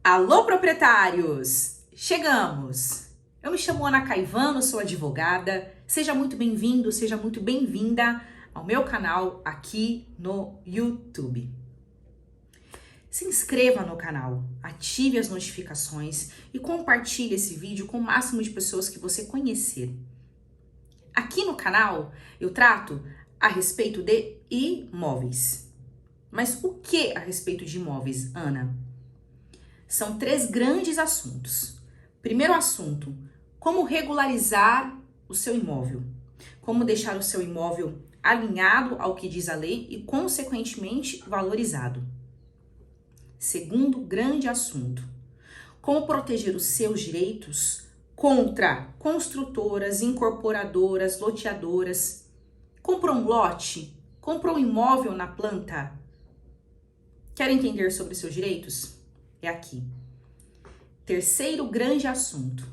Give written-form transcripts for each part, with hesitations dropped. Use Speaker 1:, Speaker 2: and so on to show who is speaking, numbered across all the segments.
Speaker 1: Alô, proprietários! Chegamos! Eu me chamo Ana Caivano, sou advogada. Seja muito bem-vindo, seja muito bem-vinda ao meu canal aqui no YouTube. Se inscreva no canal, ative as notificações e compartilhe esse vídeo com o máximo de pessoas que você conhecer. Aqui no canal eu trato a respeito de imóveis. Mas o que a respeito de imóveis, Ana? São 3 grandes assuntos. Primeiro assunto, como regularizar o seu imóvel. Como deixar o seu imóvel alinhado ao que diz a lei e, consequentemente, valorizado. Segundo grande assunto, como proteger os seus direitos contra construtoras, incorporadoras, loteadoras. Comprou um lote? Comprou um imóvel na planta? Quer entender sobre os seus direitos? É aqui. Terceiro grande assunto,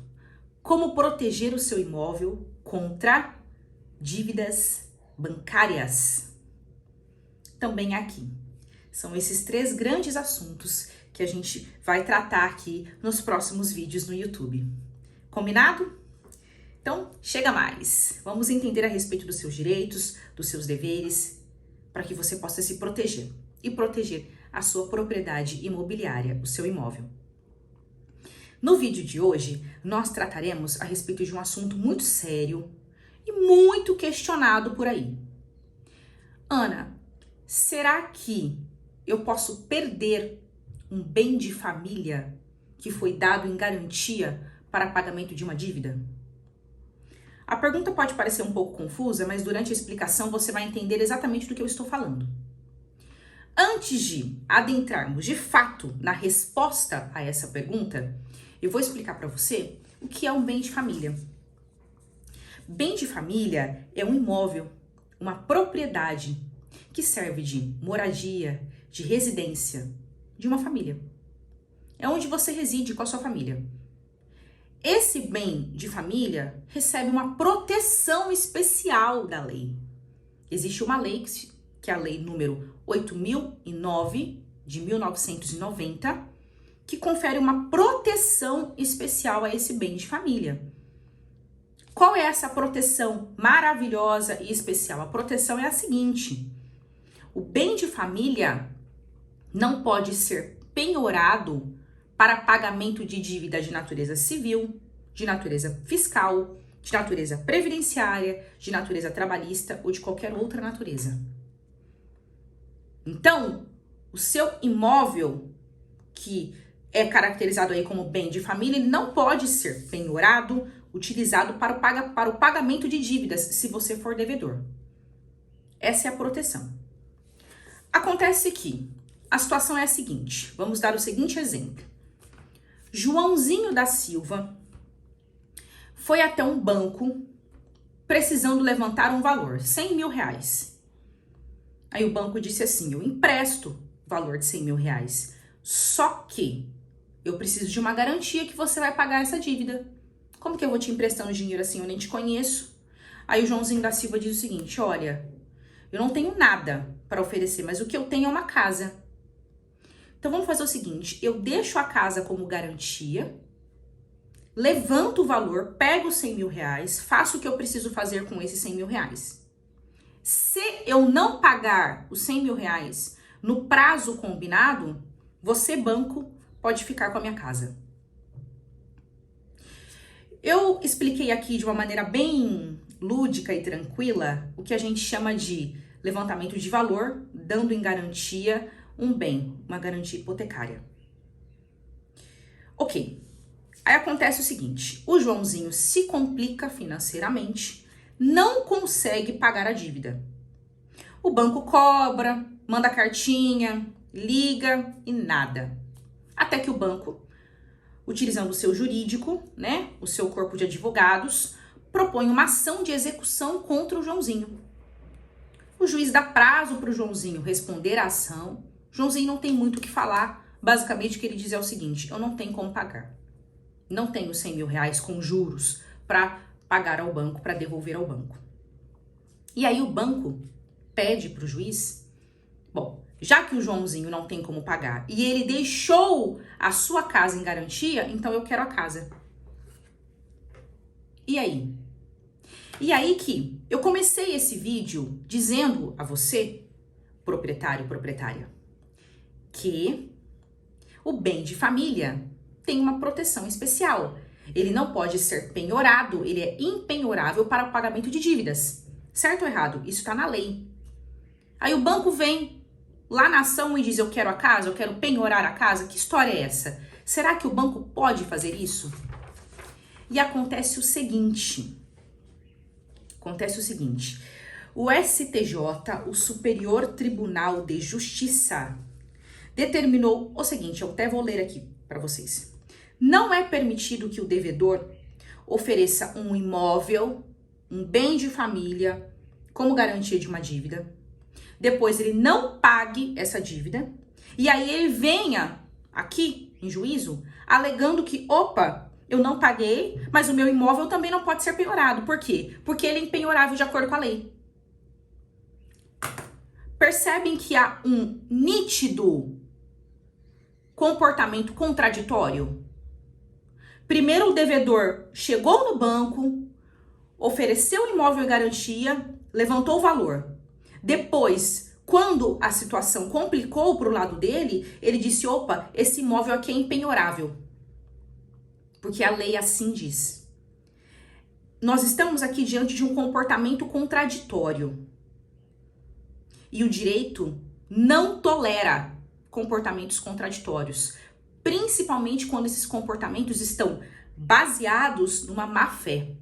Speaker 1: como proteger o seu imóvel contra dívidas bancárias. Também aqui. São esses 3 grandes assuntos que a gente vai tratar aqui nos próximos vídeos no YouTube. Combinado? Então, chega mais. Vamos entender a respeito dos seus direitos, dos seus deveres, para que você possa se proteger e proteger a sua propriedade imobiliária, o seu imóvel. No vídeo de hoje, nós trataremos a respeito de um assunto muito sério e muito questionado por aí. Ana, será que eu posso perder um bem de família que foi dado em garantia para pagamento de uma dívida? A pergunta pode parecer um pouco confusa, mas durante a explicação você vai entender exatamente do que eu estou falando. Antes de adentrarmos de fato na resposta a essa pergunta, eu vou explicar para você o que é um bem de família. Bem de família é um imóvel, uma propriedade que serve de moradia, de residência de uma família. É onde você reside com a sua família. Esse bem de família recebe uma proteção especial da lei. Existe uma lei que é a lei número 8009 de 1990, que confere uma proteção especial a esse bem de família. Qual é essa proteção maravilhosa e especial? A proteção é a seguinte: o bem de família não pode ser penhorado para pagamento de dívida de natureza civil, de natureza fiscal, de natureza previdenciária, de natureza trabalhista ou de qualquer outra natureza. Então, o seu imóvel, que é caracterizado aí como bem de família, ele não pode ser penhorado, utilizado para o pagamento de dívidas, se você for devedor. Essa é a proteção. Acontece que a situação é a seguinte, vamos dar o seguinte exemplo. Joãozinho da Silva foi até um banco precisando levantar um valor, R$100 mil. Aí o banco disse assim, eu empresto o valor de R$100 mil, só que eu preciso de uma garantia que você vai pagar essa dívida. Como que eu vou te emprestar um dinheiro assim, eu nem te conheço? Aí o Joãozinho da Silva diz o seguinte, olha, eu não tenho nada para oferecer, mas o que eu tenho é uma casa. Então vamos fazer o seguinte, eu deixo a casa como garantia, levanto o valor, pego os R$100 mil, faço o que eu preciso fazer com esses R$100 mil. Se eu não pagar os R$100 mil no prazo combinado, você, banco, pode ficar com a minha casa. Eu expliquei aqui de uma maneira bem lúdica e tranquila o que a gente chama de levantamento de valor, dando em garantia um bem, uma garantia hipotecária. Ok, aí acontece o seguinte, o Joãozinho se complica financeiramente, não consegue pagar a dívida. O banco cobra, manda cartinha, liga e nada. Até que o banco, utilizando o seu jurídico, né, o seu corpo de advogados, propõe uma ação de execução contra o Joãozinho. O juiz dá prazo para o Joãozinho responder à ação. O Joãozinho não tem muito o que falar. Basicamente o que ele diz é o seguinte, eu não tenho como pagar. Não tenho R$100 mil com juros para pagar ao banco, para devolver ao banco. E aí o banco pede para o juiz, bom, Já que o Joãozinho não tem como pagar e ele deixou a sua casa em garantia, então eu quero a casa. E aí? E aí que eu comecei esse vídeo dizendo a você, proprietário, proprietária, que o bem de família tem uma proteção especial. Ele não pode ser penhorado, ele é impenhorável para o pagamento de dívidas. Certo ou errado? Isso está na lei. Aí o banco vem lá na ação e diz: eu quero a casa, eu quero penhorar a casa. Que história é essa? Será que o banco pode fazer isso? E acontece o seguinte, o STJ, o Superior Tribunal de Justiça, determinou o seguinte, eu até vou ler aqui para vocês. Não é permitido que o devedor ofereça um imóvel, um bem de família, como garantia de uma dívida. Depois ele não pague essa dívida. E aí ele venha aqui em juízo alegando que, opa, eu não paguei, mas o meu imóvel também não pode ser penhorado. Por quê? Porque ele é impenhorável de acordo com a lei. Percebem que há um nítido comportamento contraditório? Primeiro o devedor chegou no banco, ofereceu o imóvel em garantia, levantou o valor. Depois, quando a situação complicou para o lado dele, ele disse, opa, esse imóvel aqui é impenhorável. Porque a lei assim diz. Nós estamos aqui diante de um comportamento contraditório. E o direito não tolera comportamentos contraditórios, principalmente quando esses comportamentos estão baseados numa má-fé.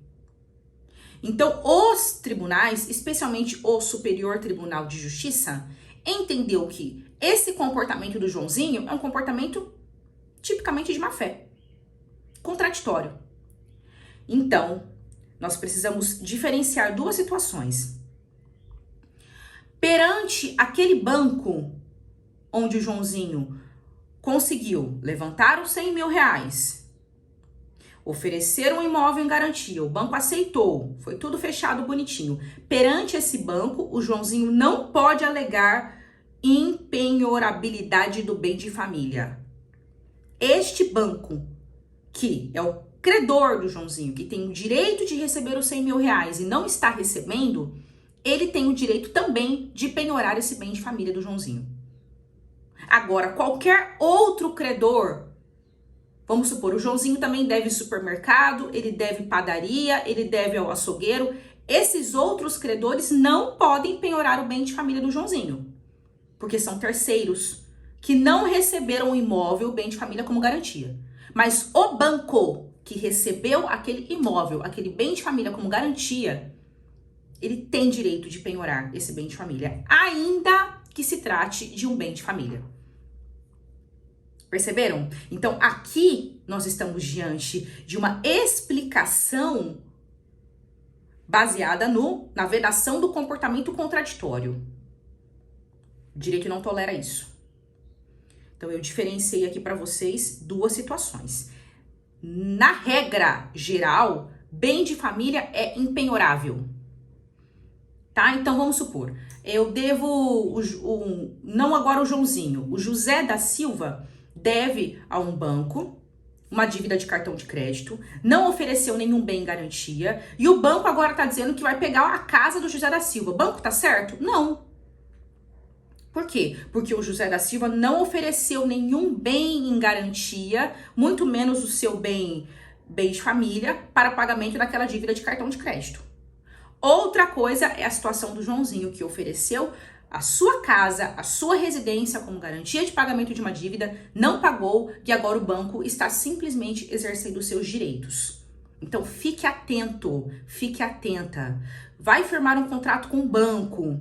Speaker 1: Então, os tribunais, especialmente o Superior Tribunal de Justiça, entendeu que esse comportamento do Joãozinho é um comportamento tipicamente de má-fé, contraditório. Então, nós precisamos diferenciar duas situações. Perante aquele banco onde o Joãozinho conseguiu levantar os 100 mil reais, oferecer um imóvel em garantia, o banco aceitou, foi tudo fechado bonitinho. Perante esse banco, o Joãozinho não pode alegar impenhorabilidade do bem de família. Este banco, que é o credor do Joãozinho, que tem o direito de receber os 100 mil reais e não está recebendo, ele tem o direito também de penhorar esse bem de família do Joãozinho. Agora, qualquer outro credor, vamos supor, o Joãozinho também deve supermercado, ele deve padaria, ele deve ao açougueiro. Esses outros credores não podem penhorar o bem de família do Joãozinho, porque são terceiros que não receberam o imóvel, o bem de família como garantia. Mas o banco que recebeu aquele imóvel, aquele bem de família como garantia, ele tem direito de penhorar esse bem de família, ainda que se trate de um bem de família. Perceberam? Então, aqui nós estamos diante de uma explicação baseada na vedação do comportamento contraditório. O direito não tolera isso. Então, eu diferenciei aqui para vocês duas situações. Na regra geral, bem de família é impenhorável. Tá? Então, vamos supor, eu devo, não agora o Joãozinho, o José da Silva deve a um banco uma dívida de cartão de crédito, não ofereceu nenhum bem em garantia, e o banco agora tá dizendo que vai pegar a casa do José da Silva. O banco tá certo? Não. Por quê? Porque o José da Silva não ofereceu nenhum bem em garantia, muito menos o seu bem de família, para pagamento daquela dívida de cartão de crédito. Outra coisa é a situação do Joãozinho, que ofereceu a sua casa, a sua residência como garantia de pagamento de uma dívida, não pagou e agora o banco está simplesmente exercendo os seus direitos. Então fique atento, fique atenta. Vai firmar um contrato com o banco,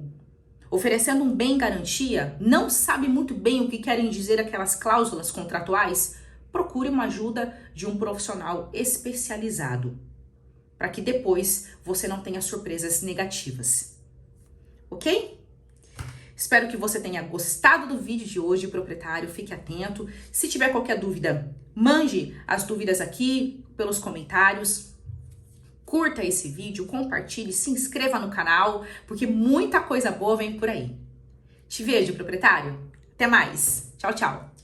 Speaker 1: oferecendo um bem em garantia, não sabe muito bem o que querem dizer aquelas cláusulas contratuais? Procure uma ajuda de um profissional especializado, para que depois você não tenha surpresas negativas. Ok? Espero que você tenha gostado do vídeo de hoje, proprietário. Fique atento. Se tiver qualquer dúvida, mande as dúvidas aqui pelos comentários. Curta esse vídeo, compartilhe, se inscreva no canal, porque muita coisa boa vem por aí. Te vejo, proprietário. Até mais. Tchau, tchau.